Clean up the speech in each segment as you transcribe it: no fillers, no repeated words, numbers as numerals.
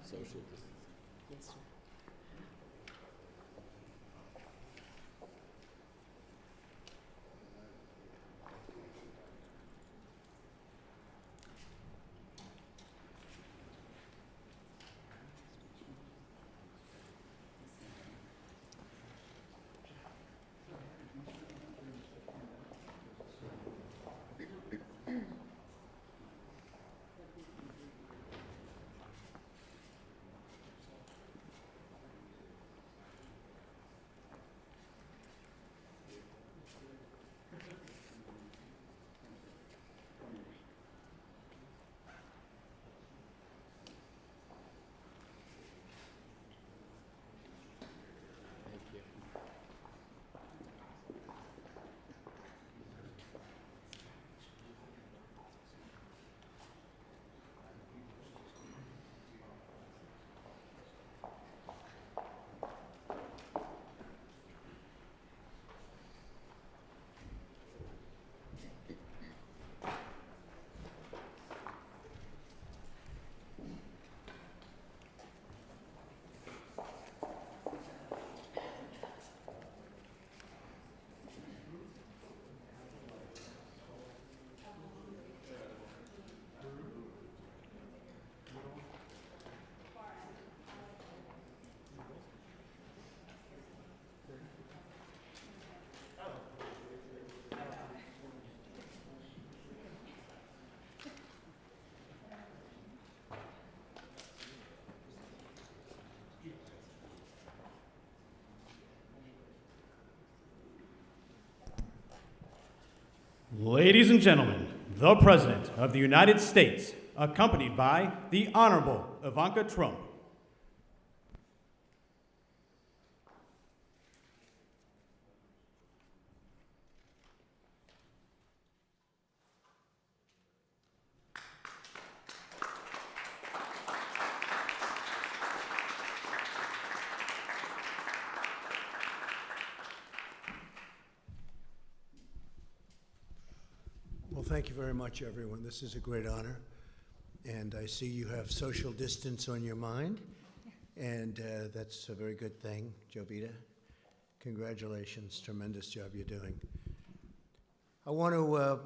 Social distance. Yes, sir. Thank you. Ladies and gentlemen, the President of the United States, accompanied by the Honorable Ivanka Trump. Well, thank you very much, everyone. This is a great honor. And I see you have social distance on your mind, and that's a very good thing. Jovita, congratulations. Tremendous job you're doing. I want to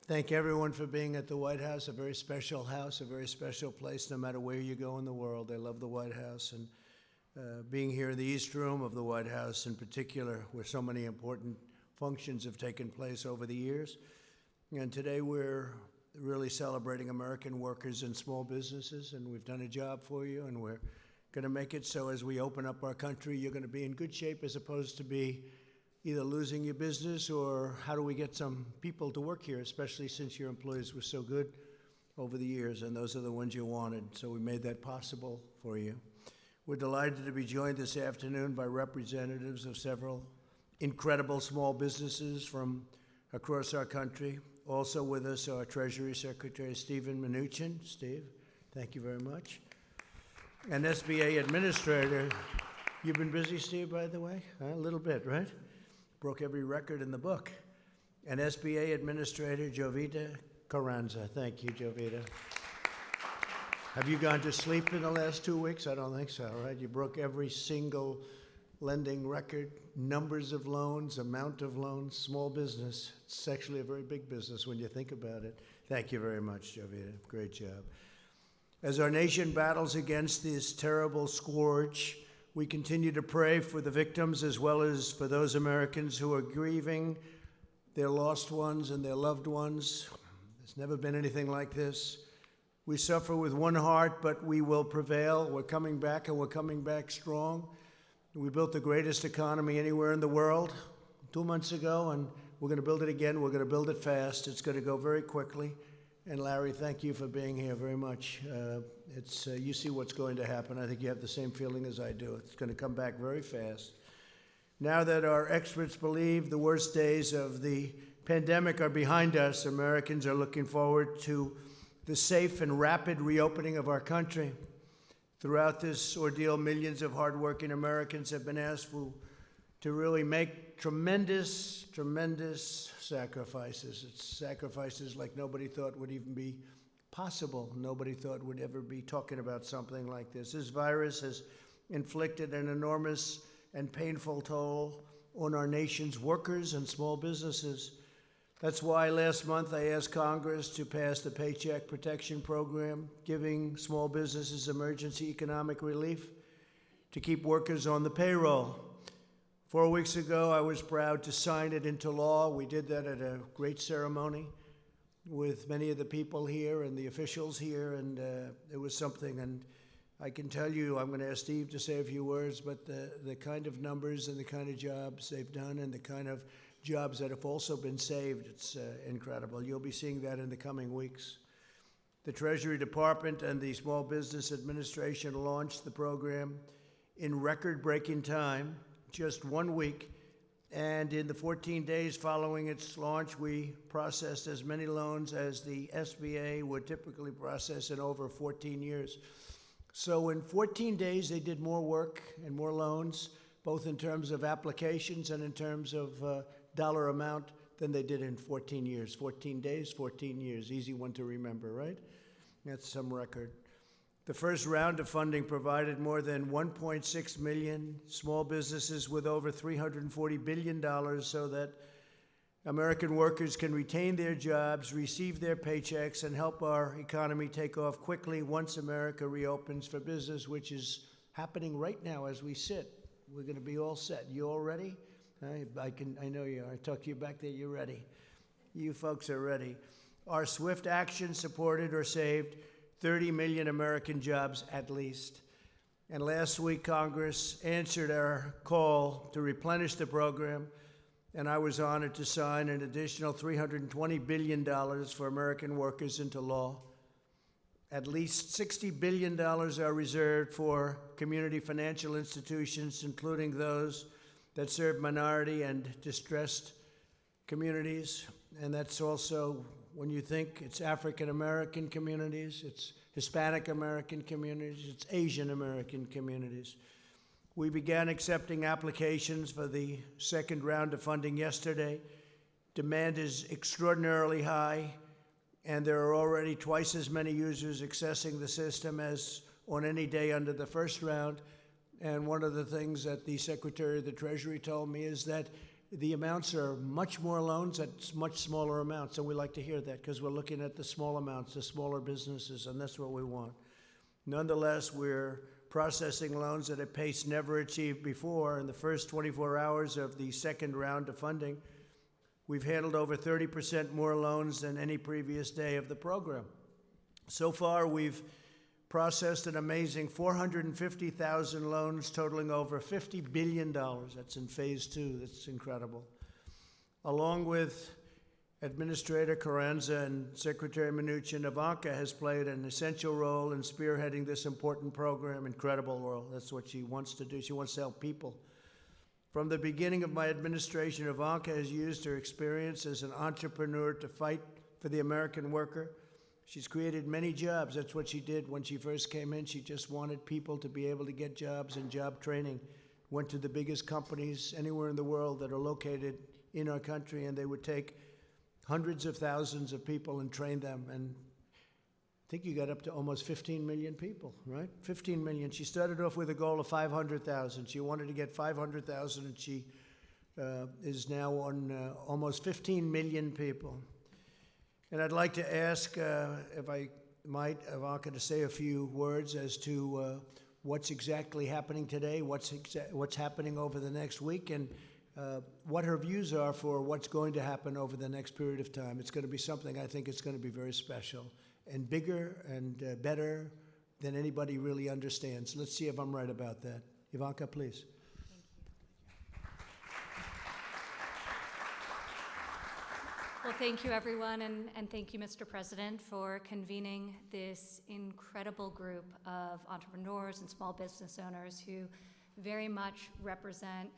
thank everyone for being at the White House, a very special house, a very special place, no matter where you go in the world. I love the White House, and being here in the East Room of the White House in particular, where so many important functions have taken place over the years. And today we're really celebrating American workers and small businesses, and we've done a job for you, and we're going to make it so as we open up our country, you're going to be in good shape as opposed to be either losing your business or how do we get some people to work here, especially since your employees were so good over the years, and those are the ones you wanted. So we made that possible for you. We're delighted to be joined this afternoon by representatives of several incredible small businesses from across our country. Also with us, our Treasury Secretary, Stephen Mnuchin. Steve, thank you very much. And SBA Administrator. You've been busy, Steve, by the way? A little bit, right? Broke every record in the book. And SBA Administrator, Jovita Carranza. Thank you, Jovita. Have you gone to sleep in the last 2 weeks? I don't think so, right? You broke every single lending record, numbers of loans, amount of loans, small business. It's actually a very big business when you think about it. Thank you very much, Jovita. Great job. As our nation battles against this terrible scourge, we continue to pray for the victims as well as for those Americans who are grieving their lost ones and their loved ones. There's never been anything like this. We suffer with one heart, but we will prevail. We're coming back, and we're coming back strong. We built the greatest economy anywhere in the world 2 months ago, and we're going to build it again. We're going to build it fast. It's going to go very quickly. And Larry, thank you for being here very much. You see what's going to happen. I think you have the same feeling as I do. It's going to come back very fast. Now that our experts believe the worst days of the pandemic are behind us, Americans are looking forward to the safe and rapid reopening of our country. Throughout this ordeal, millions of hardworking Americans have been asked to really make tremendous, tremendous sacrifices. It's sacrifices like nobody thought would even be possible. Nobody thought we'd ever be talking about something like this. This virus has inflicted an enormous and painful toll on our nation's workers and small businesses. That's why last month I asked Congress to pass the Paycheck Protection Program, giving small businesses emergency economic relief to keep workers on the payroll. 4 weeks ago, I was proud to sign it into law. We did that at a great ceremony with many of the people here and the officials here, and it was something. And I can tell you, I'm going to ask Steve to say a few words, but the kind of numbers and the kind of jobs they've done and the kind of jobs that have also been saved, it's incredible. You'll be seeing that in the coming weeks. The Treasury Department and the Small Business Administration launched the program in record-breaking time, just 1 week, and in the 14 days following its launch, we processed as many loans as the SBA would typically process in over 14 years. So in 14 days, they did more work and more loans, both in terms of applications and in terms of dollar amount, than they did in 14 years. 14 days, 14 years. Easy one to remember, right? That's some record. The first round of funding provided more than 1.6 million small businesses with over $340 billion so that American workers can retain their jobs, receive their paychecks, and help our economy take off quickly once America reopens for business, which is happening right now as we sit. We're going to be all set. You all ready? I know you are. I talk to you back there. You're ready. You folks are ready. Our swift action supported or saved 30 million American jobs at least. And last week, Congress answered our call to replenish the program, and I was honored to sign an additional $320 billion for American workers into law. At least $60 billion are reserved for community financial institutions, including those that serve minority and distressed communities. And that's also, when you think, it's African American communities, it's Hispanic American communities, it's Asian American communities. We began accepting applications for the second round of funding yesterday. Demand is extraordinarily high, and there are already twice as many users accessing the system as on any day under the first round. And one of the things that the Secretary of the Treasury told me is that the amounts are much more loans at much smaller amounts, and we like to hear that because we're looking at the small amounts, the smaller businesses, and that's what we want. Nonetheless, we're processing loans at a pace never achieved before. In the first 24 hours of the second round of funding, we've handled over 30% more loans than any previous day of the program. So far, we've processed an amazing 450,000 loans totaling over $50 billion. That's in phase 2. That's incredible. Along with Administrator Carranza and Secretary Mnuchin, Ivanka has played an essential role in spearheading this important program. Incredible role. That's what she wants to do. She wants to help people. From the beginning of my administration, Ivanka has used her experience as an entrepreneur to fight for the American worker. She's created many jobs. That's what she did when she first came in. She just wanted people to be able to get jobs and job training. Went to the biggest companies anywhere in the world that are located in our country, and they would take hundreds of thousands of people and train them. And I think you got up to almost 15 million people, right? 15 million. She started off with a goal of 500,000. She wanted to get 500,000, and she is now on almost 15 million people. And I'd like to ask, if I might, Ivanka, to say a few words as to what's exactly happening today, what's happening over the next week, and what her views are for what's going to happen over the next period of time. It's going to be something I think it's going to be very special and bigger and better than anybody really understands. Let's see if I'm right about that. Ivanka, please. Well, thank you, everyone, and thank you, Mr. President, for convening this incredible group of entrepreneurs and small business owners who very much represent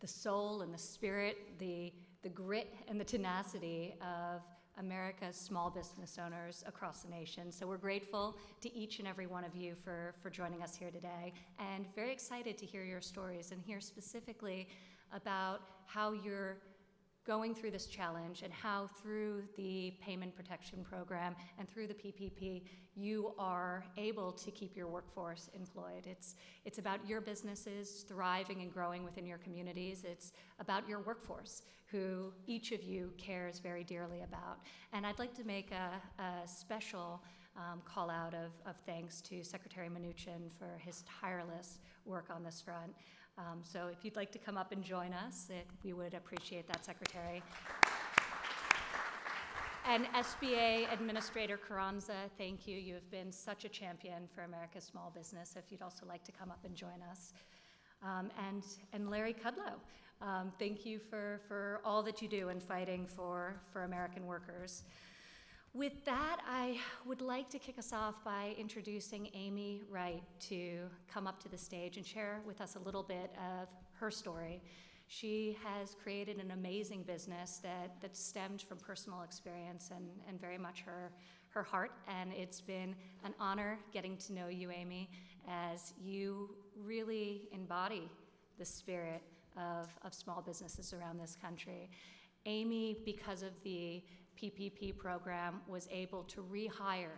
the soul and the spirit, the grit and the tenacity of America's small business owners across the nation. So we're grateful to each and every one of you for joining us here today, and very excited to hear your stories and hear specifically about how you're going through this challenge and how through the Payment Protection Program and through the PPP, you are able to keep your workforce employed. It's about your businesses thriving and growing within your communities. It's about your workforce, who each of you cares very dearly about. And I'd like to make a special call out of thanks to Secretary Mnuchin for his tireless work on this front. So if you'd like to come up and join us, we would appreciate that, Secretary. And SBA Administrator Carranza, thank you. You have been such a champion for America's small business. If you'd also like to come up and join us. And Larry Kudlow, thank you for all that you do in fighting for American workers. With that, I would like to kick us off by introducing Amy Wright to come up to the stage and share with us a little bit of her story. She has created an amazing business that stemmed from personal experience and very much her heart, and it's been an honor getting to know you, Amy, as you really embody the spirit of small businesses around this country. Amy, because of the PPP program, was able to rehire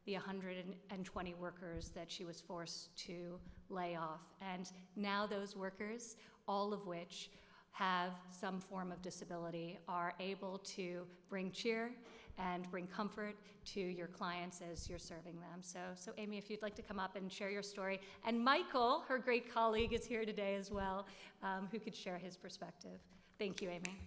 the 120 workers that she was forced to lay off. And now those workers, all of which have some form of disability, are able to bring cheer and bring comfort to your clients as you're serving them. So Amy, if you'd like to come up and share your story. And Michael, her great colleague, is here today as well, who could share his perspective. Thank you, Amy.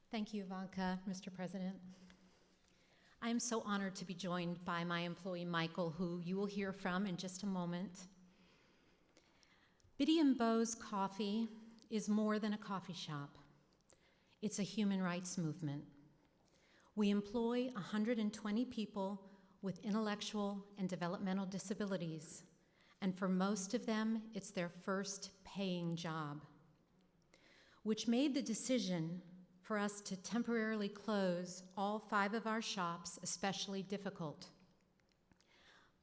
Thank you, Ivanka, Mr. President. I am so honored to be joined by my employee, Michael, who you will hear from in just a moment. Biddy and Bo's Coffee is more than a coffee shop. It's a human rights movement. We employ 120 people with intellectual and developmental disabilities, and for most of them, it's their first paying job, which made the decision for us to temporarily close all 5 of our shops especially difficult.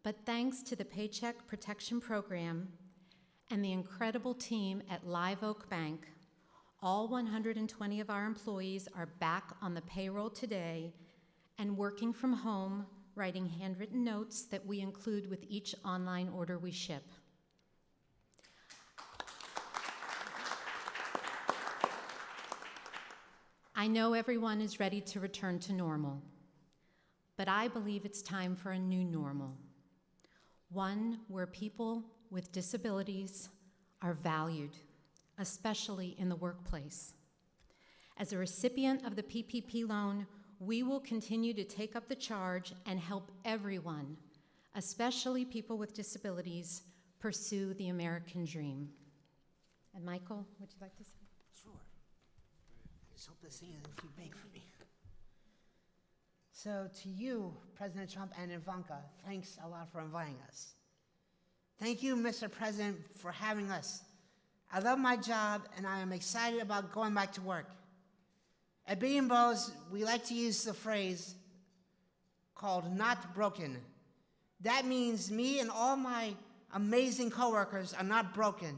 But thanks to the Paycheck Protection Program and the incredible team at Live Oak Bank, all 120 of our employees are back on the payroll today and working from home, writing handwritten notes that we include with each online order we ship. I know everyone is ready to return to normal, but I believe it's time for a new normal, one where people with disabilities are valued, especially in the workplace. As a recipient of the PPP loan, we will continue to take up the charge and help everyone, especially people with disabilities, pursue the American dream. And Michael, would you like to say? Sure. I just hope this thing isn't too big for me. So to you, President Trump and Ivanka, thanks a lot for inviting us. Thank you, Mr. President, for having us. I love my job, and I am excited about going back to work. At Biddy & Bo's, we like to use the phrase called not broken. That means me and all my amazing coworkers are not broken,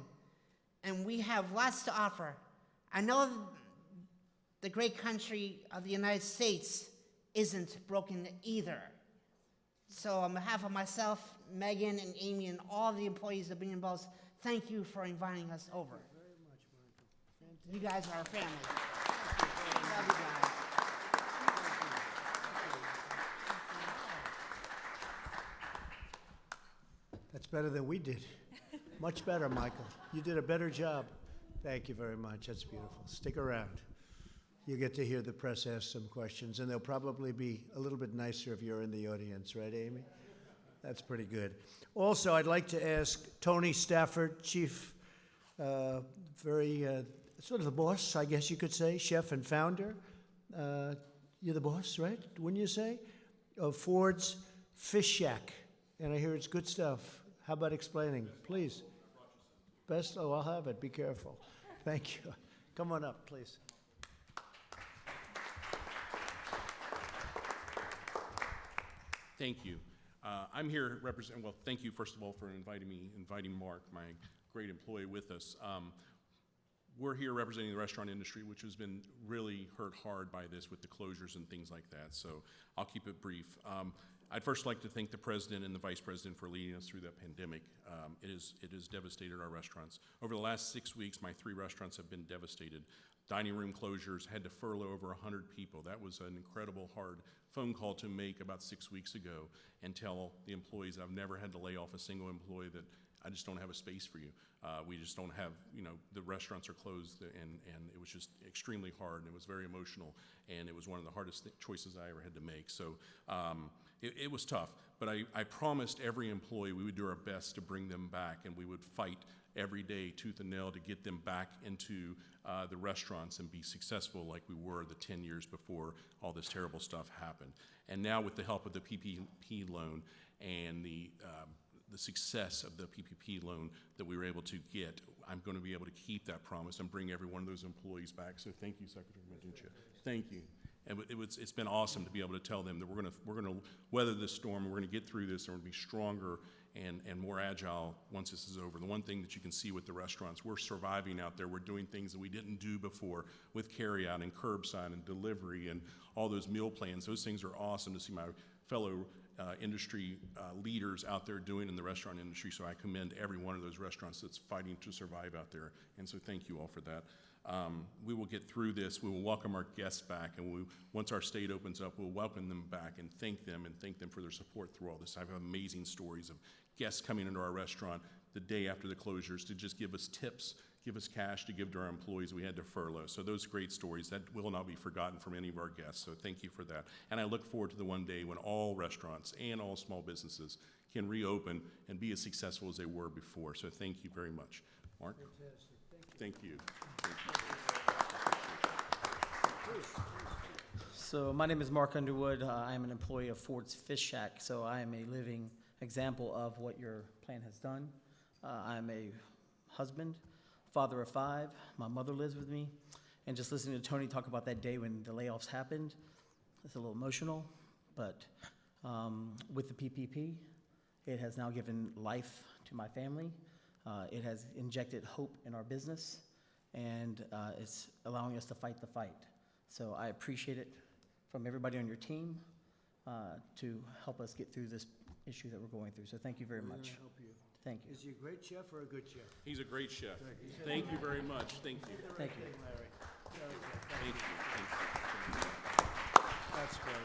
and we have lots to offer. I know the great country of the United States isn't broken either. So on behalf of myself, Megan, and Amy, and all the employees of Biddy & Bo's, thank you for inviting us over. You guys are our family. Love you guys. That's better than we did. Much better, Michael. You did a better job. Thank you very much. That's beautiful. Stick around. You get to hear the press ask some questions, and they'll probably be a little bit nicer if you're in the audience, right, Amy? That's pretty good. Also, I'd like to ask Tony Stafford, chief, sort of the boss, I guess you could say, chef and founder. You're the boss, right? Wouldn't you say? Of Ford's Fish Shack. And I hear it's good stuff. How about explaining, please? Best? Oh, I'll have it. Be careful. Thank you. Come on up, please. Thank you. I'm here representing, well, thank you first of all for inviting Mark, my great employee with us. We're here representing the restaurant industry, which has been really hurt hard by this with the closures and things like that, so I'll keep it brief. I'd first like to thank the President and the Vice President for leading us through that pandemic. It has devastated our restaurants. Over the last 6 weeks, my 3 restaurants have been devastated. Dining room closures, had to furlough over 100 people. That was an incredible hard phone call to make about 6 weeks ago and tell the employees I've never had to lay off a single employee that I just don't have a space for you. We just don't have, the restaurants are closed, and it was just extremely hard, and it was very emotional, and it was one of the hardest choices I ever had to make. So it was tough, but I promised every employee we would do our best to bring them back, and we would fight every day tooth and nail to get them back into the restaurants and be successful like we were the 10 years before all this terrible stuff happened. And now with the help of the PPP loan and the success of the PPP loan that we were able to get, I'm going to be able to keep that promise and bring every one of those employees back. So thank you, Secretary Meduncha. Thank you. And it's been awesome to be able to tell them that we're going to weather this storm, and we're going to get through this, and we're going to be stronger and more agile once this is over. The one thing that you can see with the restaurants, we're surviving out there. We're doing things that we didn't do before with carryout and curbside and delivery and all those meal plans. Those things are awesome to see my fellow industry leaders out there doing in the restaurant industry. So I commend every one of those restaurants that's fighting to survive out there. And so thank you all for that. We will get through this. We will welcome our guests back, and once our state opens up, we'll welcome them back and thank them for their support through all this. I have amazing stories of guests coming into our restaurant the day after the closures to just give us tips, give us cash to give to our employees we had to furlough. So those great stories, that will not be forgotten from any of our guests. So thank you for that. And I look forward to the one day when all restaurants and all small businesses can reopen and be as successful as they were before. So thank you very much. Mark? Fantastic. Thank you. So my name is Mark Underwood. I am an employee of Ford's Fish Shack, so I am a living example of what your plan has done. I'm a husband, father of 5. My mother lives with me. And just listening to Tony talk about that day when the layoffs happened, it's a little emotional. But with the PPP, it has now given life to my family. It has injected hope in our business, and it's allowing us to fight the fight. So I appreciate it from everybody on your team to help us get through this issue that we're going through. So thank you very much. Help you. Thank you. Is he a great chef or a good chef? He's a great chef. Thank you very much. Thank you. Thank you. Larry. Thank you. That's great.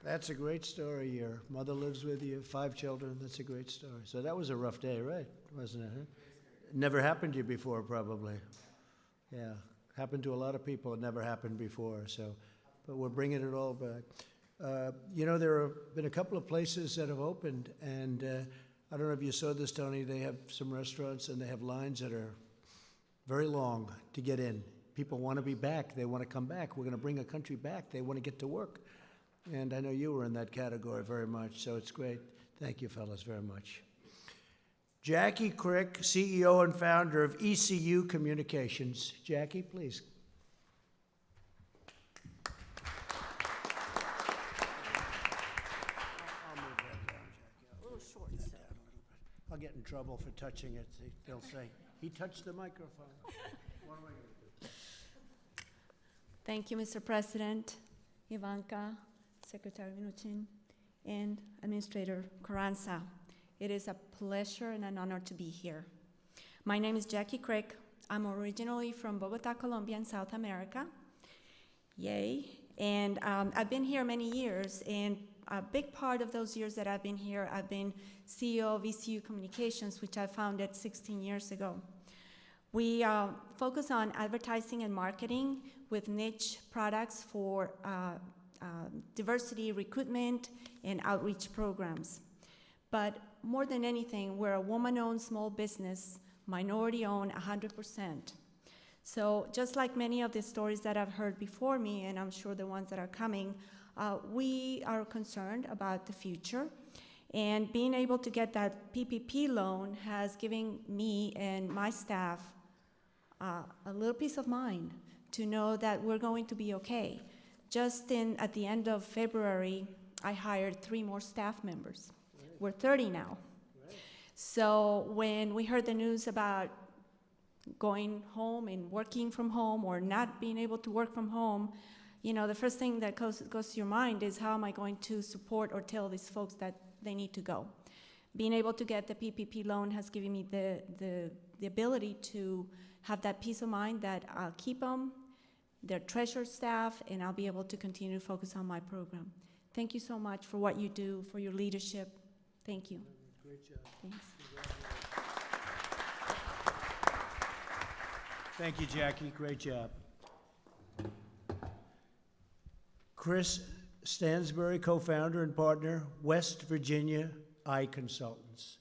That's a great story. Your mother lives with you, 5 children. That's a great story. So that was a rough day, right? Wasn't it? Huh? Never happened to you before, probably. Yeah, happened to a lot of people. It never happened before. So, but we're bringing it all back. There have been a couple of places that have opened, and I don't know if you saw this, Tony. They have some restaurants, and they have lines that are very long to get in. People want to be back. They want to come back. We're going to bring a country back. They want to get to work. And I know you were in that category very much, so it's great. Thank you, fellas, very much. Jackie Crick, CEO and founder of ECU Communications. Jackie, please. I'll move that down, Jackie. A little short. I'll get in trouble for touching it. They'll say, he touched the microphone. What am I going to do? Thank you, Mr. President, Ivanka, Secretary Minuchin, and Administrator Carranza. It is a pleasure and an honor to be here. My name is Jackie Crick. I'm originally from Bogota, Colombia, in South America. Yay. And I've been here many years, and a big part of those years that I've been here, I've been CEO of ECU Communications, which I founded 16 years ago. We focus on advertising and marketing with niche products for diversity recruitment and outreach programs. But more than anything, we're a woman-owned small business, minority-owned 100%. So just like many of the stories that I've heard before me, and I'm sure the ones that are coming, we are concerned about the future. And being able to get that PPP loan has given me and my staff a little peace of mind to know that we're going to be okay. Just at the end of February, I hired 3 more staff members. We're 30 now. So when we heard the news about going home and working from home or not being able to work from home, you know, the first thing that goes to your mind is, how am I going to support or tell these folks that they need to go? Being able to get the PPP loan has given me the ability to have that peace of mind that I'll keep them, their treasured staff, and I'll be able to continue to focus on my program. Thank you so much for what you do, for your leadership. Thank you. Great job. Thanks. Thank you, Jackie. Great job. Chris Stansbury, co-founder and partner, West Virginia Eye Consultants.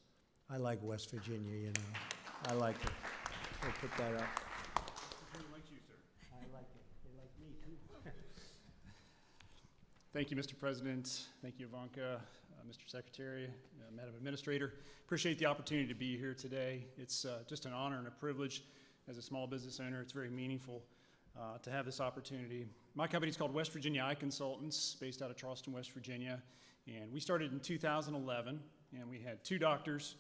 I like West Virginia, you know. I like it. We'll put that up. They like you, sir. I like it. They like me, too. Thank you, Mr. President. Thank you, Ivanka, Mr. Secretary, Madam Administrator. Appreciate the opportunity to be here today. It's just an honor and a privilege as a small business owner. It's very meaningful to have this opportunity. My company is called West Virginia Eye Consultants, based out of Charleston, West Virginia. And we started in 2011, and we had 2 doctors,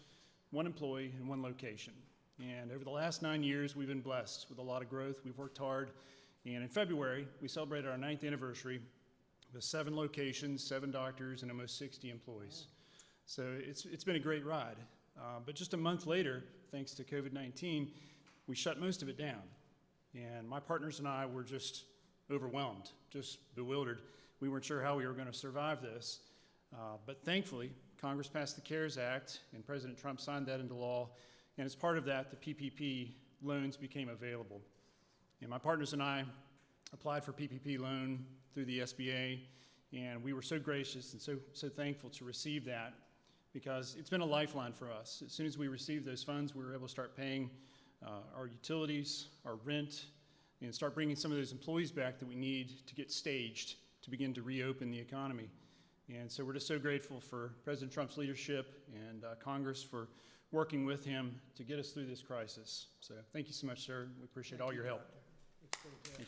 1 employee, and 1 location. And over the last 9 years, we've been blessed with a lot of growth. We've worked hard. And in February, we celebrated our 9th anniversary with 7 locations, 7 doctors, and almost 60 employees. So it's been a great ride. But just a month later, thanks to COVID-19, we shut most of it down. And my partners and I were just overwhelmed, just bewildered. We weren't sure how we were going to survive this. But thankfully, Congress passed the CARES Act, and President Trump signed that into law. And as part of that, the PPP loans became available. And my partners and I applied for PPP loan through the SBA, and we were so gracious and so thankful to receive that, because it's been a lifeline for us. As soon as we received those funds, we were able to start paying our utilities, our rent, and start bringing some of those employees back that we need to get staged to begin to reopen the economy. And so we're just so grateful for President Trump's leadership and Congress for working with him to get us through this crisis. So thank you so much, sir. We appreciate all your help. Thank you.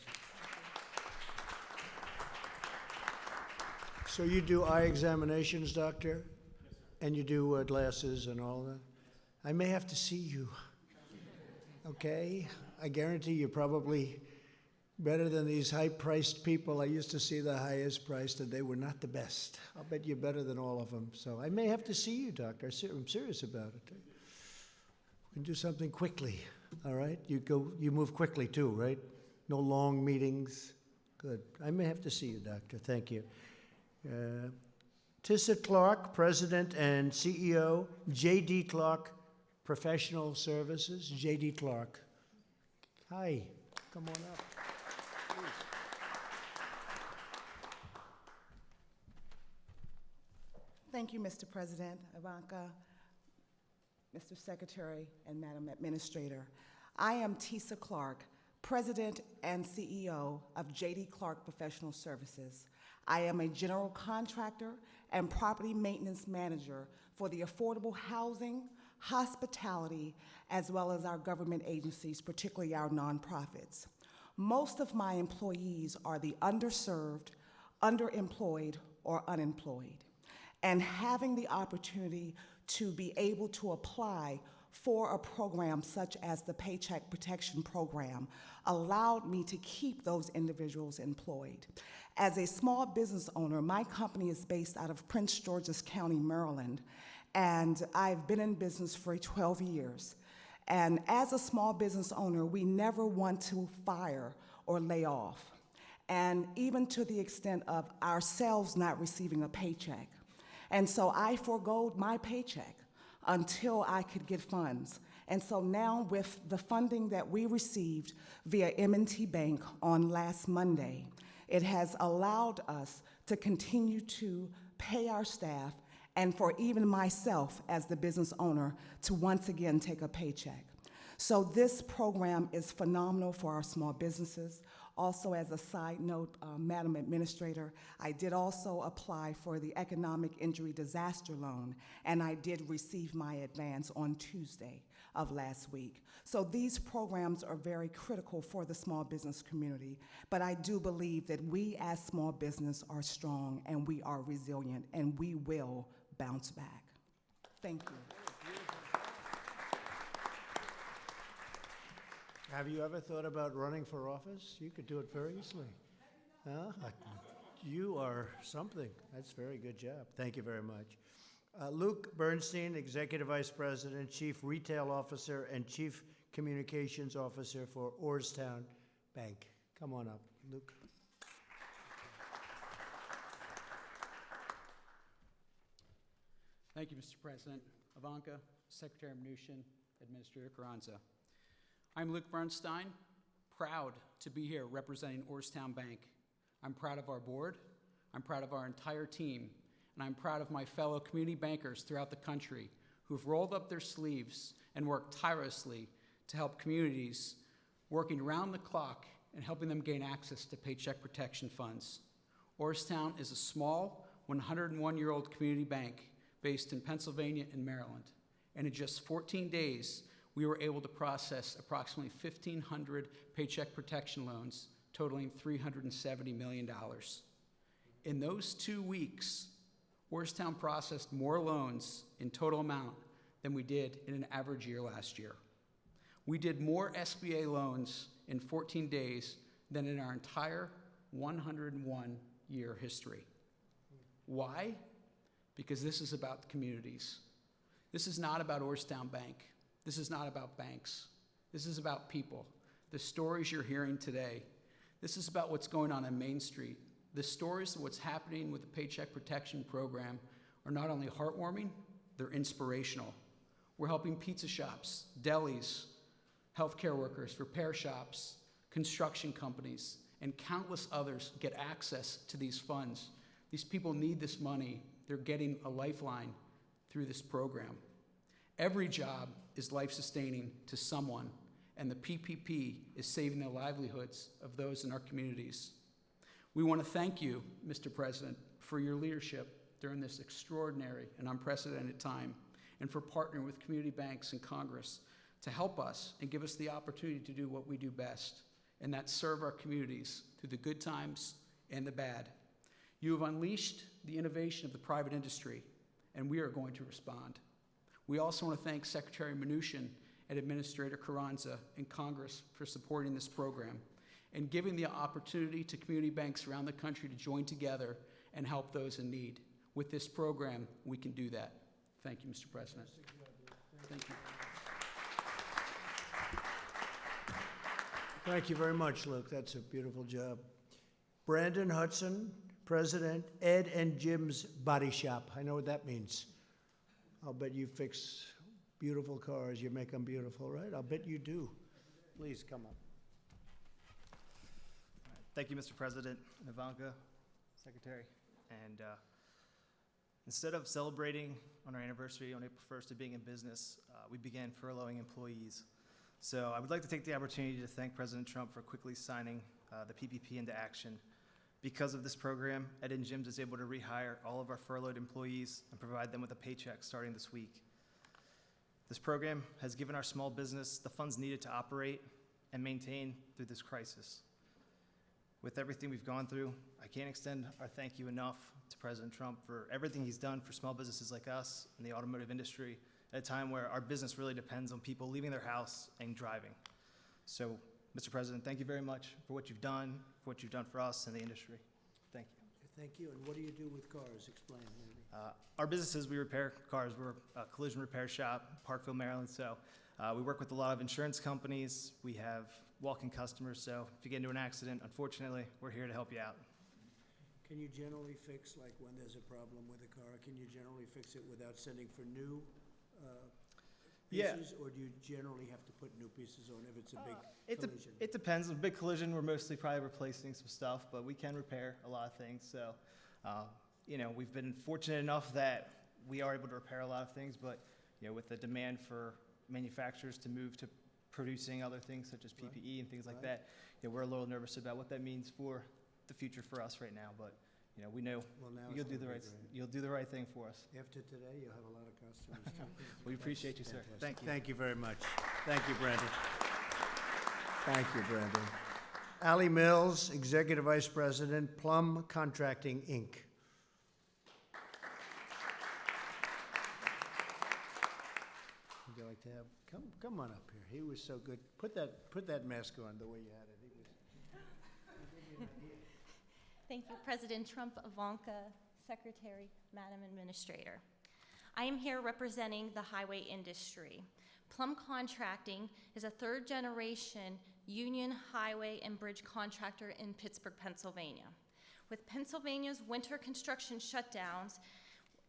So you do eye examinations, doctor? Yes, sir. And you do glasses and all that? I may have to see you. Okay? I guarantee you're probably better than these high-priced people. I used to see the highest priced, and they were not the best. I'll bet you're better than all of them. So I may have to see you, doctor. I'm serious about it. We can do something quickly, all right? You move quickly too, right? No long meetings. Good. I may have to see you, doctor. Thank you. Tissa Clark, President and CEO, J.D. Clark Professional Services. J.D. Clark. Hi. Come on up. Please. Thank you, Mr. President, Ivanka, Mr. Secretary, and Madam Administrator. I am Tissa Clark, President and CEO of J.D. Clark Professional Services. I am a general contractor and property maintenance manager for the affordable housing, hospitality, as well as our government agencies, particularly our nonprofits. Most of my employees are the underserved, underemployed, or unemployed. And having the opportunity to be able to apply for a program such as the Paycheck Protection Program allowed me to keep those individuals employed. As a small business owner, my company is based out of Prince George's County, Maryland, and I've been in business for 12 years. And as a small business owner, we never want to fire or lay off, and even to the extent of ourselves not receiving a paycheck. And so I forgoed my paycheck until I could get funds. And so now with the funding that we received via M&T Bank on last Monday, it has allowed us to continue to pay our staff, and for even myself as the business owner to once again take a paycheck. So this program is phenomenal for our small businesses. Also, as a side note, Madam Administrator, I did also apply for the Economic Injury Disaster Loan, and I did receive my advance on Tuesday. of last week. So these programs are very critical for the small business community, but I do believe that we as small business are strong and we are resilient and we will bounce back. Thank you. Have you ever thought about running for office? You could do it very easily. Huh? You are something. That's a very good job. Thank you very much. Luke Bernstein, Executive Vice President, Chief Retail Officer, and Chief Communications Officer for Orrstown Bank. Come on up, Luke. Thank you, Mr. President. Ivanka, Secretary Mnuchin, Administrator Carranza. I'm Luke Bernstein, proud to be here representing Orrstown Bank. I'm proud of our board, I'm proud of our entire team, and I'm proud of my fellow community bankers throughout the country who've rolled up their sleeves and worked tirelessly to help communities working around the clock and helping them gain access to Paycheck Protection funds. Orrstown is a small 101-year-old community bank based in Pennsylvania and Maryland, and in just 14 days, we were able to process approximately 1,500 Paycheck Protection loans totaling $370 million. In those 2 weeks, Orrstown processed more loans in total amount than we did in an average year last year. We did more SBA loans in 14 days than in our entire 101-year history. Why? Because this is about the communities. This is not about Orrstown Bank. This is not about banks. This is about people. The stories you're hearing today, this is about what's going on Main Street. The stories of what's happening with the Paycheck Protection Program are not only heartwarming, they're inspirational. We're helping pizza shops, delis, healthcare workers, repair shops, construction companies, and countless others get access to these funds. These people need this money. They're getting a lifeline through this program. Every job is life-sustaining to someone, and the PPP is saving the livelihoods of those in our communities. We want to thank you, Mr. President, for your leadership during this extraordinary and unprecedented time, and for partnering with community banks and Congress to help us and give us the opportunity to do what we do best, and that's serve our communities through the good times and the bad. You have unleashed the innovation of the private industry, and we are going to respond. We also want to thank Secretary Mnuchin and Administrator Carranza and Congress for supporting this program and giving the opportunity to community banks around the country to join together and help those in need. With this program, we can do that. Thank you, Mr. President. Thank you. Thank you very much, Luke. That's a beautiful job. Brandon Hudson, President, Ed and Jim's Body Shop. I know what that means. I'll bet you fix beautiful cars. You make them beautiful, right? I'll bet you do. Please come up. Thank you, Mr. President, and Ivanka, Secretary. And instead of celebrating on our anniversary on April 1st of being in business, we began furloughing employees. So I would like to take the opportunity to thank President Trump for quickly signing the PPP into action. Because of this program, Ed and Jim's is able to rehire all of our furloughed employees and provide them with a paycheck starting this week. This program has given our small business the funds needed to operate and maintain through this crisis. With everything we've gone through, I can't extend our thank you enough to President Trump for everything he's done for small businesses like us in the automotive industry at a time where our business really depends on people leaving their house and driving. So, Mr. President, thank you very much for what you've done, for what you've done for us and the industry. Thank you. Thank you. And what do you do with cars? Explain, maybe. Our businesses, we repair cars. We're a collision repair shop, Parkville, Maryland. So we work with a lot of insurance companies. We have walk-in customers. So if you get into an accident, unfortunately, we're here to help you out. Can you generally fix, like when there's a problem with a car, can you generally fix it without sending for new pieces? Or do you generally have to put new pieces on if it's a big collision? It depends. A big collision, we're mostly probably replacing some stuff, but we can repair a lot of things. So, you know, we've been fortunate enough that we are able to repair a lot of things, but, you know, with the demand for manufacturers to move to producing other things such as PPE and things like that, you know, we're a little nervous about what that means for the future for us right now. But, you know, we know Well, now you'll it's do gonna the be right, great. you'll do the right thing for us. After today, you'll have a lot of customers too. We appreciate you, sir. Fantastic. Thank you. Thank you very much. Thank you, Brandon. Thank you, Brandon. Allie Mills, Executive Vice President, Plum Contracting, Inc. Would you like to have, come on up here. He was so good. Put that mask on the way you had it. He was. Thank you, President Trump, Ivanka, Secretary, Madam Administrator. I am here representing the highway industry. Plum Contracting is a third-generation union highway and bridge contractor in Pittsburgh, Pennsylvania. With Pennsylvania's winter construction shutdowns,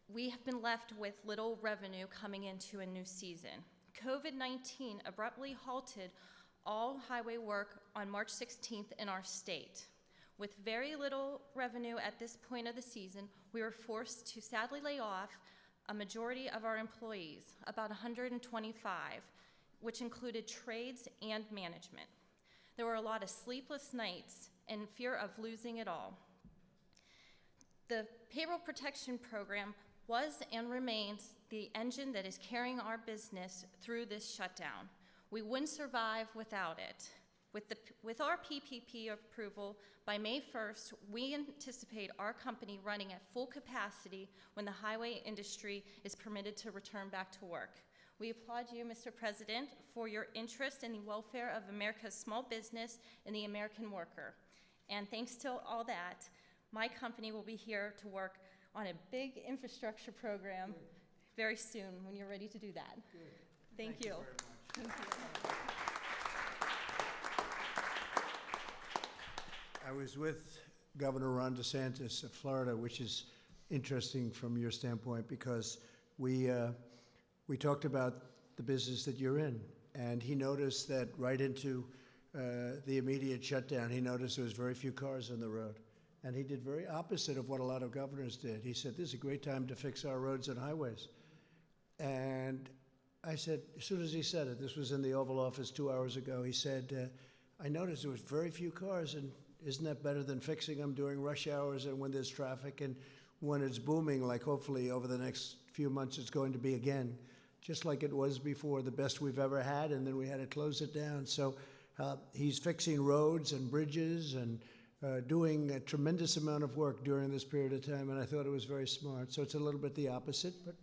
we have been left with little revenue coming into a new season. COVID-19 abruptly halted all highway work on March 16th in our state. With very little revenue at this point of the season, we were forced to sadly lay off a majority of our employees, about 125, which included trades and management. There were a lot of sleepless nights and fear of losing it all. The Payroll Protection Program was and remains the engine that is carrying our business through this shutdown. We wouldn't survive without it. With our PPP approval, by May 1st, we anticipate our company running at full capacity when the highway industry is permitted to return back to work. We applaud you, Mr. President, for your interest in the welfare of America's small business and the American worker. And thanks to all that, my company will be here to work on a big infrastructure program very soon when you're ready to do that. Good. Thank you. Very much. Thank you. I was with Governor Ron DeSantis of Florida, which is interesting from your standpoint because we talked about the business that you're in, and he noticed that right into the immediate shutdown, he noticed there was very few cars on the road. And he did very opposite of what a lot of governors did. He said, this is a great time to fix our roads and highways. And I said, as soon as he said it, this was in the Oval Office 2 hours ago, he said, I noticed there was very few cars, and isn't that better than fixing them during rush hours and when there's traffic and when it's booming, like hopefully over the next few months it's going to be again, just like it was before, the best we've ever had, and then we had to close it down. So he's fixing roads and bridges and doing a tremendous amount of work during this period of time, and I thought it was very smart. So it's a little bit the opposite, but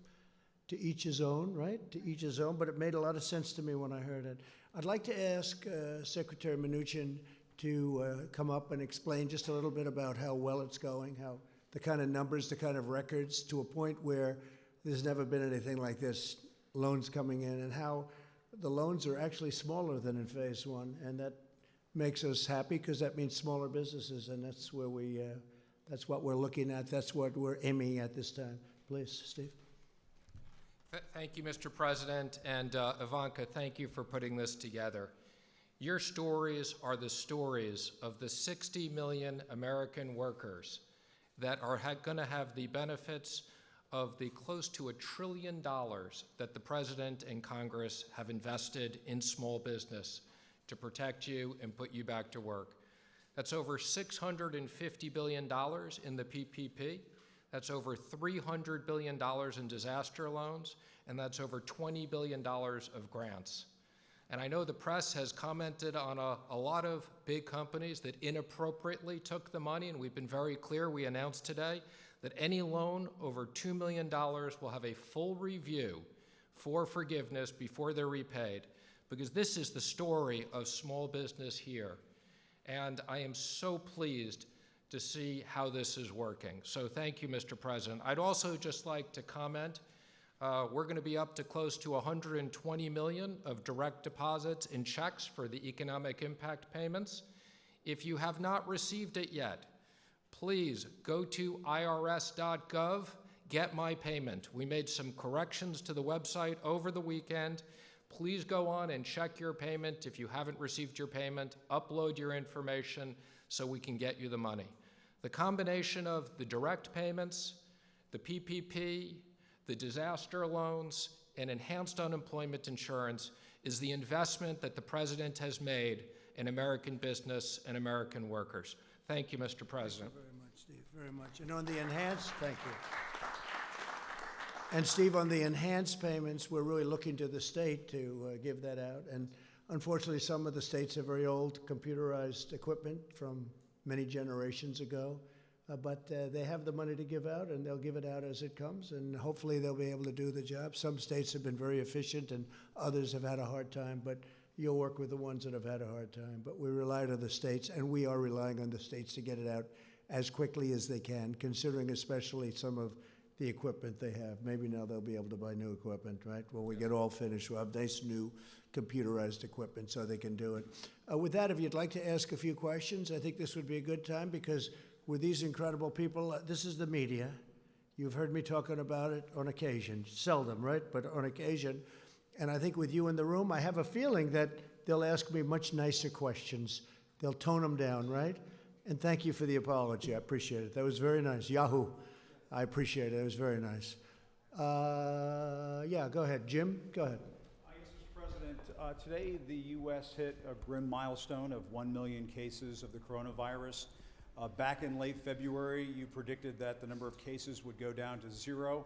to each his own, right? To each his own, but it made a lot of sense to me when I heard it. I'd like to ask Secretary Mnuchin to come up and explain just a little bit about how well it's going, how the kind of numbers, the kind of records, to a point where there's never been anything like this, loans coming in, and how the loans are actually smaller than in phase one, and that makes us happy because that means smaller businesses, and that's where that's what we're looking at, that's what we're aiming at this time. Please, Steve. Thank you, Mr. President, and Ivanka, thank you for putting this together. Your stories are the stories of the 60 million American workers that are going to have the benefits of the close to $1 trillion that the President and Congress have invested in small business to protect you and put you back to work. That's over $650 billion in the PPP. That's over $300 billion in disaster loans, and that's over $20 billion of grants. And I know the press has commented on a lot of big companies that inappropriately took the money, and we've been very clear. We announced today that any loan over $2 million will have a full review for forgiveness before they're repaid, because this is the story of small business here. And I am so pleased to see how this is working. So thank you, Mr. President. I'd also just like to comment, we're going to be up to close to 120 million of direct deposits in checks for the economic impact payments. If you have not received it yet, please go to irs.gov, get my payment. We made some corrections to the website over the weekend. Please go on and check your payment. If you haven't received your payment, upload your information so we can get you the money. The combination of the direct payments, the PPP, the disaster loans, and enhanced unemployment insurance is the investment that the President has made in American business and American workers. Thank you, Mr. President. Thank you very much, Steve. very much. And on the enhanced, thank you. And Steve, on the enhanced payments, we're really looking to the state to give that out. And unfortunately, some of the states have very old computerized equipment from many generations ago. But they have the money to give out, and they'll give it out as it comes, and hopefully they'll be able to do the job. Some states have been very efficient, and others have had a hard time, but you'll work with the ones that have had a hard time. But we rely on the states, and we are relying on the states to get it out as quickly as they can, considering especially some of the equipment they have. Maybe now they'll be able to buy new equipment, right? When we get all finished, we'll have nice new computerized equipment so they can do it. With that, if you'd like to ask a few questions, I think this would be a good time, because with these incredible people, this is the media. You've heard me talking about it on occasion, seldom, right? But on occasion. And I think with you in the room, I have a feeling that they'll ask me much nicer questions. They'll tone them down, right? And thank you for the apology. I appreciate it. That was very nice. Yahoo! I appreciate it. It was very nice. Yeah, go ahead. Jim, go ahead. Yes, Mr. President. Today, the U.S. hit a grim milestone of 1 million cases of the coronavirus. Back in late February, you predicted that the number of cases would go down to 0.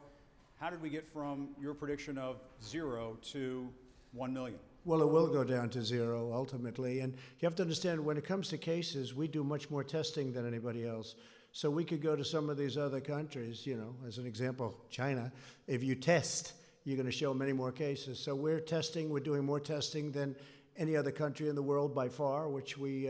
How did we get from your prediction of 0 to 1 million? Well, it will go down to 0 ultimately. And you have to understand, when it comes to cases, we do much more testing than anybody else. So we could go to some of these other countries, you know, as an example, China. If you test, you're going to show many more cases. So we're doing more testing than any other country in the world by far, which we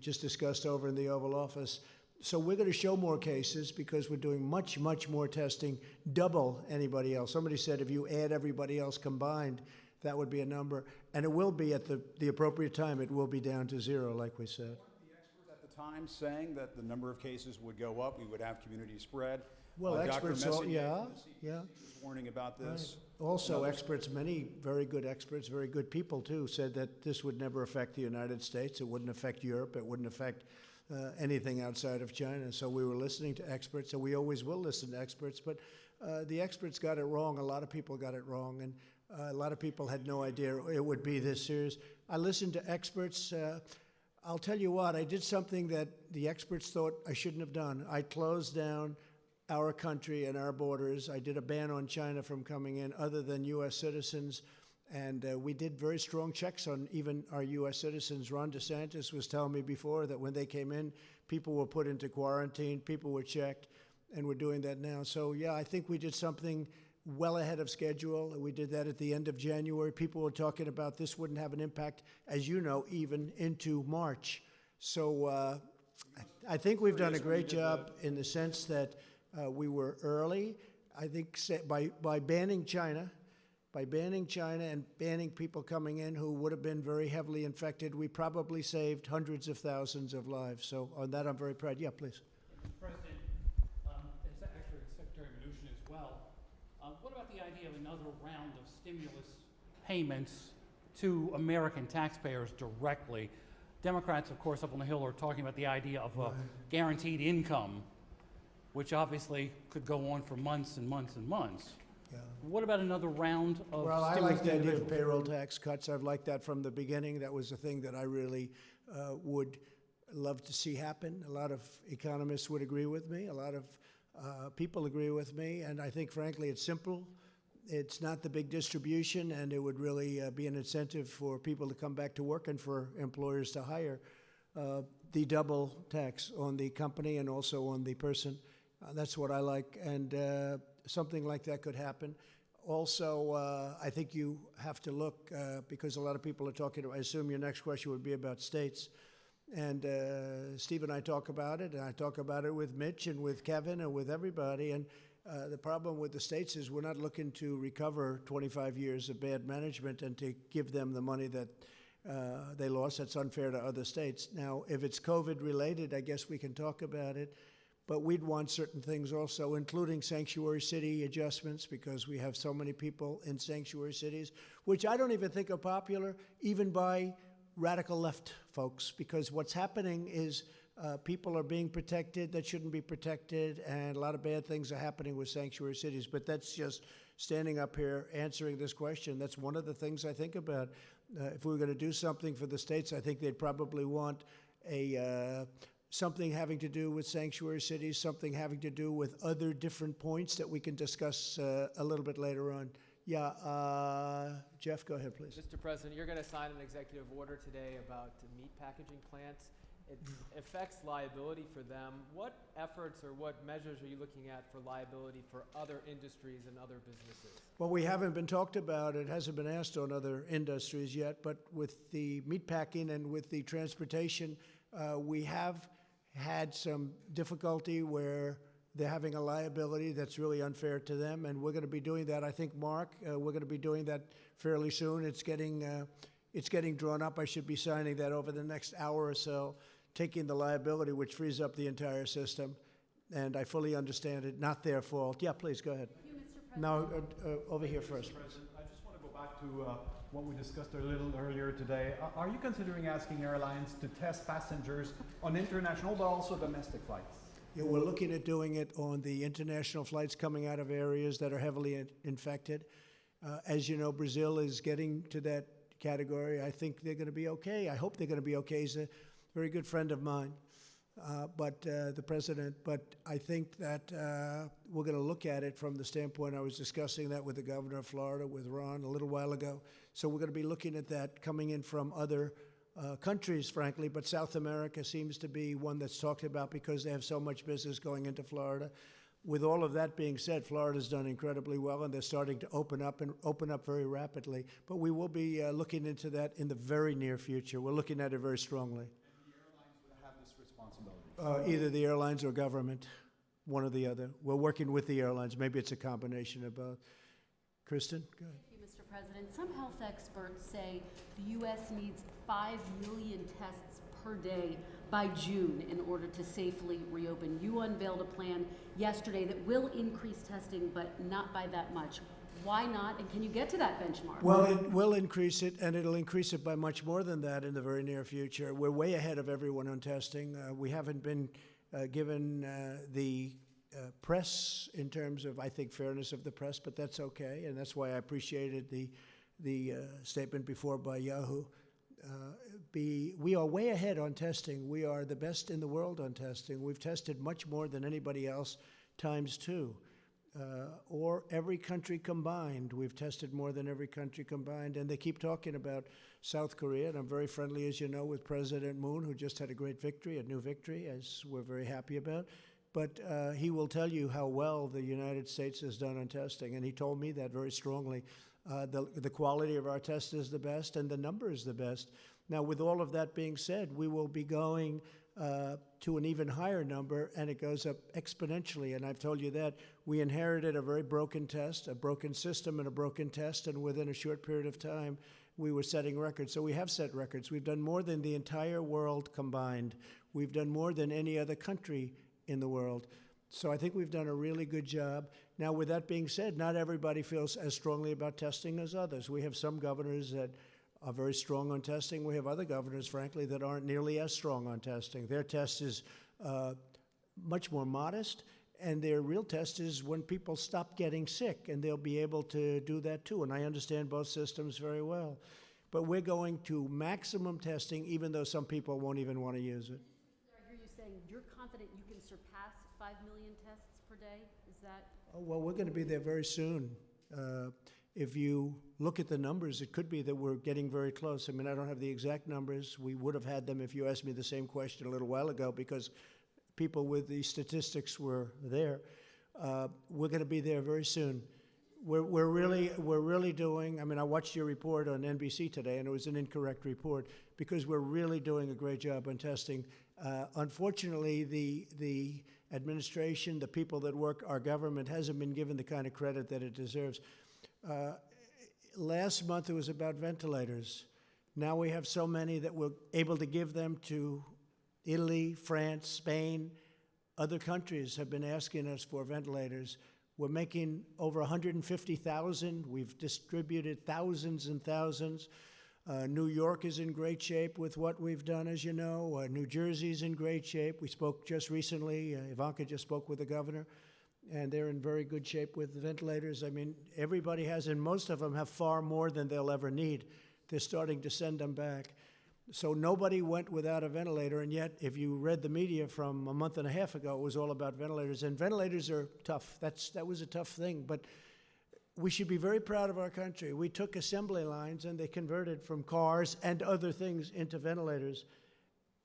just discussed over in the Oval Office. So we're going to show more cases because we're doing much, much more testing, double anybody else. Somebody said if you add everybody else combined, that would be a number. And it will be at the appropriate time, it will be down to 0, like we said. The experts at the time saying that the number of cases would go up, we would have community spread. Well, experts, yeah. Was warning about this. Right. Also, experts, many very good experts, very good people too, said that this would never affect the United States. It wouldn't affect Europe. It wouldn't affect anything outside of China. So we were listening to experts, and we always will listen to experts. But the experts got it wrong. A lot of people got it wrong, and a lot of people had no idea it would be this serious. I listened to experts. I'll tell you what, I did something that the experts thought I shouldn't have done. I closed down our country and our borders. I did a ban on China from coming in other than U.S. citizens. And we did very strong checks on even our U.S. citizens. Ron DeSantis was telling me before that when they came in, people were put into quarantine, people were checked, and we're doing that now. So, yeah, I think we did something well ahead of schedule. We did that at the end of January. People were talking about this wouldn't have an impact, as you know, even into March. So I think we've done a great job in the sense that we were early. I think by banning China, and banning people coming in who would have been very heavily infected, we probably saved hundreds of thousands of lives. So on that, I'm very proud. Yeah, please. President, it's actually Secretary Mnuchin as well. What about the idea of another round of stimulus payments to American taxpayers directly? Democrats, of course, up on the Hill are talking about the idea of a guaranteed income, which obviously could go on for months and months and months. Yeah. What about another round of Well, I like the idea of payroll tax cuts. I've liked that from the beginning. That was the thing that I really would love to see happen. A lot of economists would agree with me. A lot of people agree with me. And I think, frankly, it's simple. It's not the big distribution, and it would really be an incentive for people to come back to work and for employers to hire. The double tax on the company and also on the person. That's what I like, and something like that could happen. Also, I think you have to look, because a lot of people are talking, I assume your next question would be about states. And Steve and I talk about it, and I talk about it with Mitch and with Kevin and with everybody. And the problem with the states is we're not looking to recover 25 years of bad management and to give them the money that they lost. That's unfair to other states. Now, if it's COVID related, I guess we can talk about it. But we'd want certain things also, including sanctuary city adjustments, because we have so many people in sanctuary cities, which I don't even think are popular, even by radical left folks, because what's happening is people are being protected that shouldn't be protected, and a lot of bad things are happening with sanctuary cities. But that's just standing up here answering this question. That's one of the things I think about. If we were going to do something for the states, I think they'd probably want a something having to do with sanctuary cities, something having to do with other different points that we can discuss a little bit later on. Yeah, Jeff, go ahead, please. Mr. President, you're going to sign an executive order today about meat packaging plants. It affects liability for them. What efforts or what measures are you looking at for liability for other industries and other businesses? Well, we haven't been talked about. It hasn't been asked on other industries yet, but with the meatpacking and with the transportation, we have had some difficulty where they're having a liability that's really unfair to them, and we're going to be doing that. I think, Mark, we're going to be doing that fairly soon. It's getting drawn up. I should be signing that over the next hour or so, taking the liability, which frees up the entire system. And I fully understand it, not their fault. Yeah, please, go ahead. Thank you, Mr. President. No, over here first. Mr. President, I just want to go back to what we discussed a little earlier today. Are you considering asking airlines to test passengers on international but also domestic flights? Yeah, we're looking at doing it on the international flights coming out of areas that are heavily infected. As you know, Brazil is getting to that category. I think they're going to be okay. I hope they're going to be okay. He's a very good friend of mine, the president. But I think that we're going to look at it from the standpoint, I was discussing that with the governor of Florida, with Ron, a little while ago. So we're going to be looking at that coming in from other countries, frankly, but South America seems to be one that's talked about because they have so much business going into Florida. With all of that being said, Florida's done incredibly well, and they're starting to open up very rapidly. But we will be looking into that in the very near future. We're looking at it very strongly. And the airlines will have this responsibility? Either the airlines or government, one or the other. We're working with the airlines. Maybe it's a combination of both. Kristen, go ahead. Thank you, Mr. President. Some health experts say the U.S. needs 5 million tests per day by June in order to safely reopen. You unveiled a plan yesterday that will increase testing, but not by that much. Why not? And can you get to that benchmark? Well, it will increase it, and it'll increase it by much more than that in the very near future. We're way ahead of everyone on testing. We haven't been given the press in terms of, I think, fairness of the press, but that's okay, and that's why I appreciated the statement before by Yahoo. We are way ahead on testing. We are the best in the world on testing. We've tested much more than anybody else, ×2. Or every country combined. We've tested more than every country combined. And they keep talking about South Korea, and I'm very friendly, as you know, with President Moon, who just had a great victory, a new victory, as we're very happy about. But he will tell you how well the United States has done on testing, and he told me that very strongly. The quality of our test is the best, and the number is the best. Now, with all of that being said, we will be going to an even higher number, and it goes up exponentially. And I've told you that. We inherited a very broken test, a broken system and a broken test, and within a short period of time, we were setting records. So we have set records. We've done more than the entire world combined. We've done more than any other country in the world. So I think we've done a really good job. Now, with that being said, not everybody feels as strongly about testing as others. We have some governors that are very strong on testing. We have other governors, frankly, that aren't nearly as strong on testing. Their test is much more modest, and their real test is when people stop getting sick, and they'll be able to do that too. And I understand both systems very well. But we're going to maximum testing, even though some people won't even want to use it. I hear you saying you're confident you can surpass 5 million tests per day? Is that? Oh, well, we're going to be there very soon. If you look at the numbers, it could be that we're getting very close. I mean, I don't have the exact numbers. We would have had them if you asked me the same question a little while ago, because people with the statistics were there. We're going to be there very soon. We're really doing, I mean, I watched your report on NBC today, and it was an incorrect report, because we're really doing a great job on testing. Unfortunately, the administration, the people that work our government, hasn't been given the kind of credit that it deserves. Last month it was about ventilators. Now we have so many that we're able to give them to Italy, France, Spain. Other countries have been asking us for ventilators. We're making over 150,000. We've distributed thousands and thousands. New York is in great shape with what we've done, as you know. New Jersey's in great shape. We spoke just recently. Ivanka just spoke with the governor, and they're in very good shape with the ventilators. I mean, everybody has, and most of them have far more than they'll ever need. They're starting to send them back. So nobody went without a ventilator, and yet if you read the media from a month and a half ago, it was all about ventilators. And ventilators are tough. That was a tough thing, but we should be very proud of our country. We took assembly lines and they converted from cars and other things into ventilators.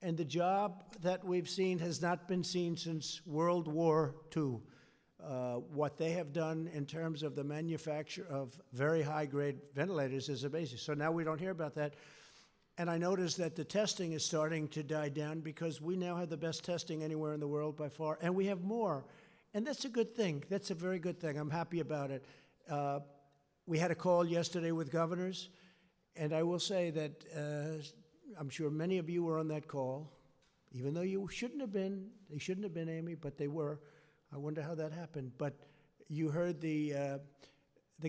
And the job that we've seen has not been seen since World War II. What they have done in terms of the manufacture of very high-grade ventilators is amazing. So now we don't hear about that. And I noticed that the testing is starting to die down because we now have the best testing anywhere in the world by far, and we have more. And that's a good thing. That's a very good thing. I'm happy about it. We had a call yesterday with governors, and I will say that I'm sure many of you were on that call, even though you shouldn't have been. They shouldn't have been, Amy, but they were. I wonder how that happened. But you heard the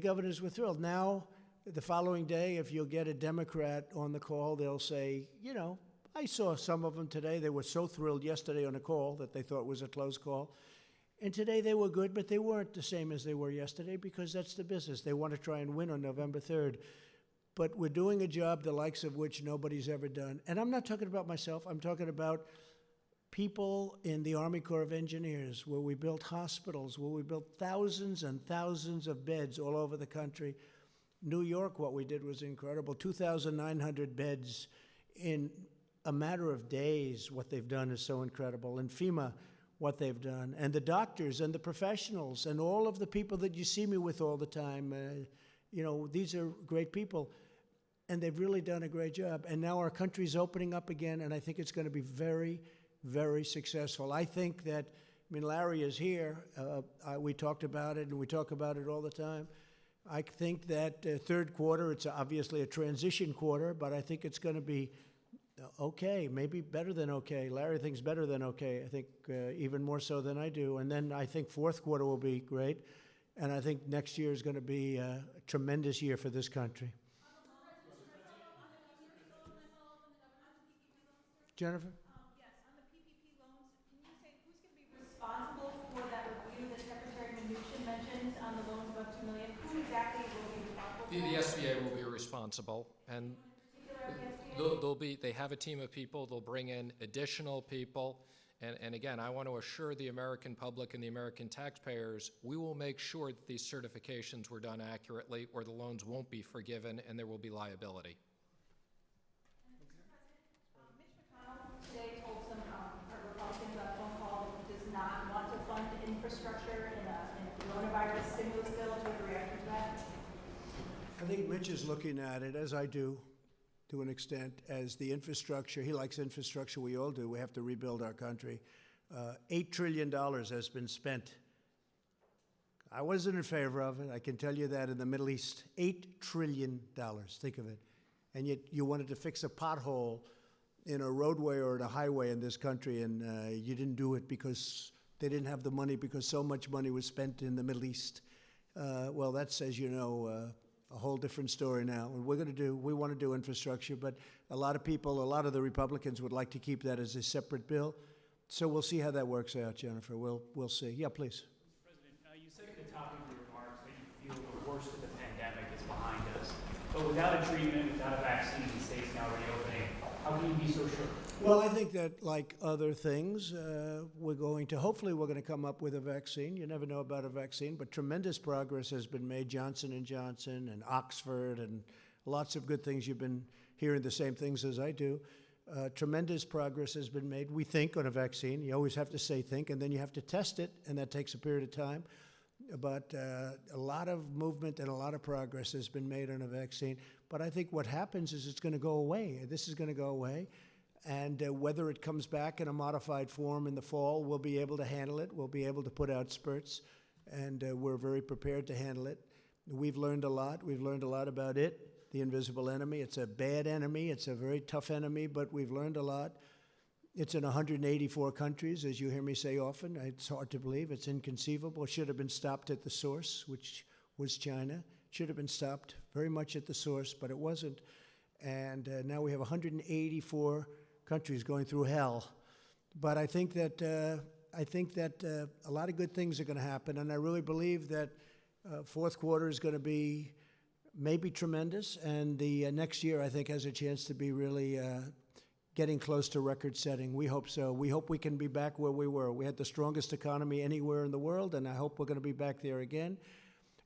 governors were thrilled. Now, the following day, if you'll get a Democrat on the call, they'll say, you know, I saw some of them today. They were so thrilled yesterday on a call that they thought it was a close call. And today they were good, but they weren't the same as they were yesterday because that's the business. They want to try and win on November 3rd. But we're doing a job the likes of which nobody's ever done. And I'm not talking about myself. I'm talking about people in the Army Corps of Engineers, where we built hospitals, where we built thousands and thousands of beds all over the country. New York, what we did was incredible. 2,900 beds in a matter of days. What they've done is so incredible. And FEMA, what they've done. And the doctors and the professionals and all of the people that you see me with all the time. You know, these are great people. And they've really done a great job. And now our country's opening up again, and I think it's going to be very, very successful. I think that, I mean, Larry is here. We talked about it, and we talk about it all the time. I think that third quarter, it's obviously a transition quarter, but I think it's going to be okay, maybe better than okay. Larry thinks better than okay. I think even more so than I do. And then I think fourth quarter will be great. And I think next year is going to be a tremendous year for this country. Jennifer? Yes, on the PPP loans, can you say who's going to be responsible for that review that Secretary Mnuchin mentioned on the loans above $2 million? Who exactly will be responsible for The that? SBA will be responsible, and they have a team of people. They'll bring in additional people. And again, I want to assure the American public and the American taxpayers, we will make sure that these certifications were done accurately, or the loans won't be forgiven and there will be liability. Today told some Republicans on a phone call that he does not want to fund infrastructure in a coronavirus stimulus bill. Do you have a reaction to that? I think Mitch is looking at it, as I do, to an extent, as the infrastructure. He likes infrastructure. We all do. We have to rebuild our country. $8 trillion has been spent. I wasn't in favor of it. I can tell you that in the Middle East. $8 trillion. Think of it. And yet you wanted to fix a pothole in a roadway or in a highway in this country, and you didn't do it because they didn't have the money, because so much money was spent in the Middle East. Well, that's, as you know, a whole different story now. And we want to do infrastructure, but a lot of people, a lot of the Republicans would like to keep that as a separate bill. So we'll see how that works out, Jennifer. We'll see. Yeah, please. Mr. President, you said at the top of your remarks that you feel the worst of the pandemic is behind us. But without a treatment, without a vaccine, the state's now reopening. How can you be so sure? Well, I think that, like other things, hopefully we're going to come up with a vaccine. You never know about a vaccine, but tremendous progress has been made. Johnson & Johnson and Oxford and lots of good things. You've been hearing the same things as I do. Tremendous progress has been made, we think, on a vaccine. You always have to say think, and then you have to test it, and that takes a period of time. But a lot of movement and a lot of progress has been made on a vaccine. But I think what happens is it's going to go away. This is going to go away. And whether it comes back in a modified form in the fall, we'll be able to handle it. We'll be able to put out spurts, and we're very prepared to handle it. We've learned a lot. We've learned a lot about it, the invisible enemy. It's a bad enemy. It's a very tough enemy, but we've learned a lot. It's in 184 countries, as you hear me say often. It's hard to believe. It's inconceivable. It should have been stopped at the source, which was China. It should have been stopped very much at the source, but it wasn't. And now we have 184 countries going through hell. But I think that a lot of good things are going to happen, and I really believe that fourth quarter is going to be maybe tremendous, and the next year I think has a chance to be really getting close to record setting. We hope so. We hope we can be back where we were. We had the strongest economy anywhere in the world, and I hope we're going to be back there again.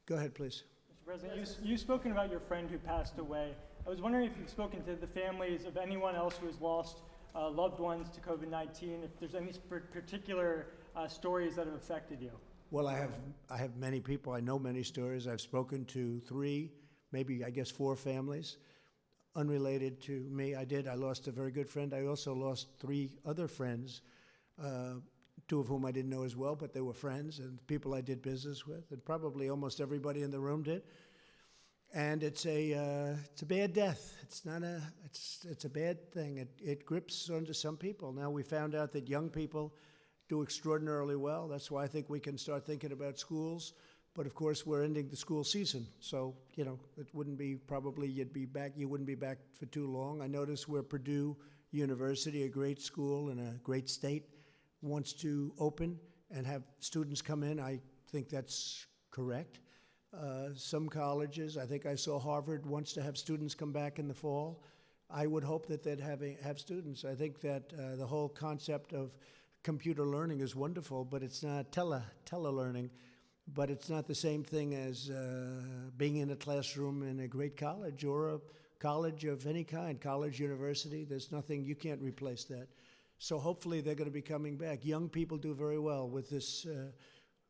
Go ahead, please. Mr. President, you've spoken about your friend who passed away. I was wondering if you've spoken to the families of anyone else who has lost loved ones to COVID-19, if there's any particular stories that have affected you. Well, I have many people. I know many stories. I've spoken to 3, maybe I guess 4 families unrelated to me. I lost a very good friend. I also lost 3 other friends, 2 of whom I didn't know as well, but they were friends and people I did business with, and probably almost everybody in the room did. And it's a bad death. It's a bad thing. It grips onto some people. Now we found out that young people do extraordinarily well. That's why I think we can start thinking about schools. But of course, we're ending the school season, so it wouldn't be probably you wouldn't be back for too long. I noticed where Purdue University, a great school in a great state, wants to open and have students come in. I think that's correct. Some colleges, I think I saw Harvard wants to have students come back in the fall. I would hope that they'd have students. I think that the whole concept of computer learning is wonderful, but it's not tele-learning. But it's not the same thing as being in a classroom in a great college or a college of any kind, college, university. There's nothing, you can't replace that. So hopefully they're going to be coming back. Young people do very well with this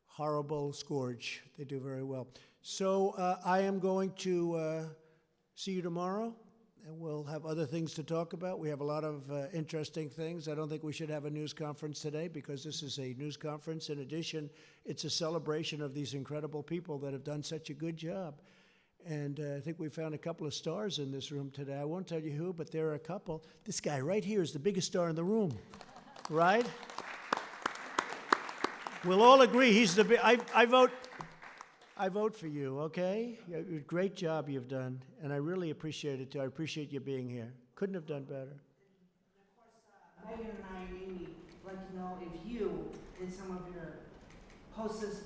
horrible scourge. They do very well. So I am going to see you tomorrow, and we'll have other things to talk about. We have a lot of interesting things. I don't think we should have a news conference today because this is a news conference. In addition, it's a celebration of these incredible people that have done such a good job. And I think we found a couple of stars in this room today. I won't tell you who, but there are a couple. This guy right here is the biggest star in the room, right? We'll all agree he's the big. I vote for you, okay? Great job you've done, and I really appreciate it, too. I appreciate you being here. Couldn't have done better. Megan and I and Amy would like to know if you and some of your hostess,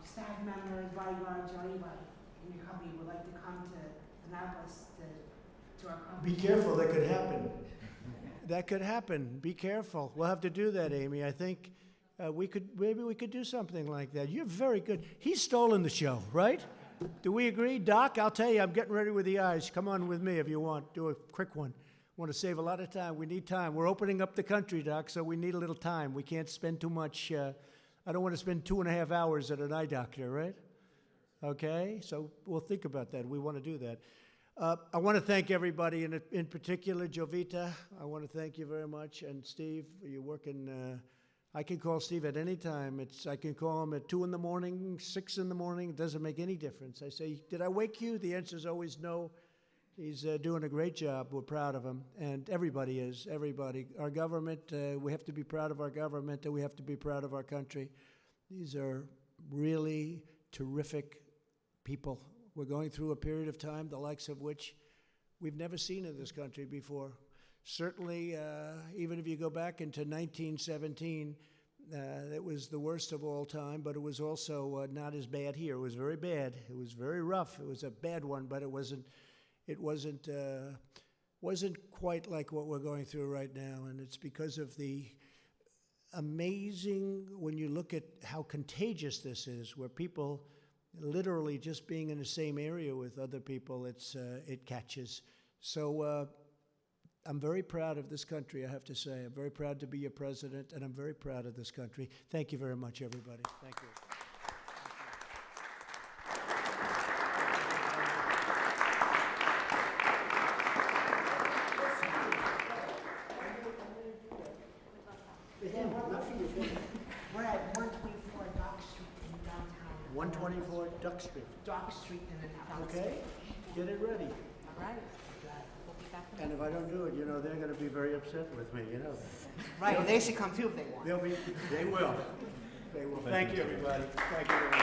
staff members, bodyguards, or anybody in your company would like to come to Annapolis to our company. Be careful, that could happen. That could happen. Be careful. We'll have to do that, Amy. I think maybe we could do something like that. You're very good. He's stolen the show, right? Do we agree? Doc, I'll tell you, I'm getting ready with the eyes. Come on with me if you want. Do a quick one. Want to save a lot of time. We need time. We're opening up the country, Doc, so we need a little time. We can't spend too much. I don't want to spend 2.5 hours at an eye doctor, right? Okay, so we'll think about that. We want to do that. I want to thank everybody, in particular, Jovita. I want to thank you very much. And Steve, you're working. I can call Steve at any time. I can call him at 2 in the morning, 6 in the morning. It doesn't make any difference. I say, did I wake you? The answer is always no. He's doing a great job. We're proud of him. And everybody is, everybody. Our government, we have to be proud of our government, and we have to be proud of our country. These are really terrific people. We're going through a period of time, the likes of which we've never seen in this country before. Certainly, even if you go back into 1917, it was the worst of all time, but it was also not as bad here. It was very bad. It was very rough. It was a bad one, but it wasn't quite like what we're going through right now, and it's because of the amazing, when you look at how contagious this is, where people literally just being in the same area with other people, it catches. So I'm very proud of this country, I have to say. I'm very proud to be your president, and I'm very proud of this country. Thank you very much, everybody. Thank you. We're at 124 Dock Street in downtown. 124 Duck Street. Dock Street in Annapolis. Okay, get it ready. All right. We'll be back. And if I don't do it, they're going to be very upset with me, Right, and they should come too if they want. They will. They will. Thank you, everybody. Thank you very much.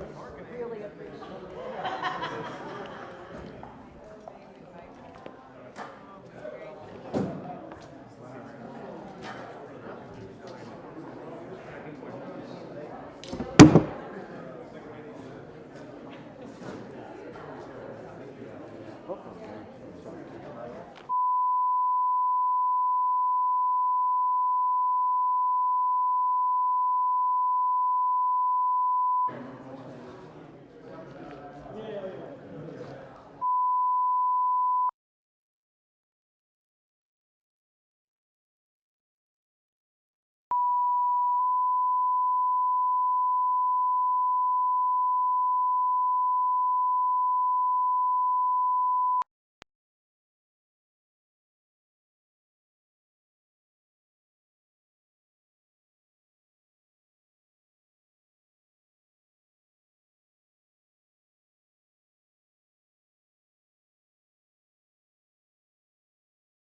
Really appreciate it.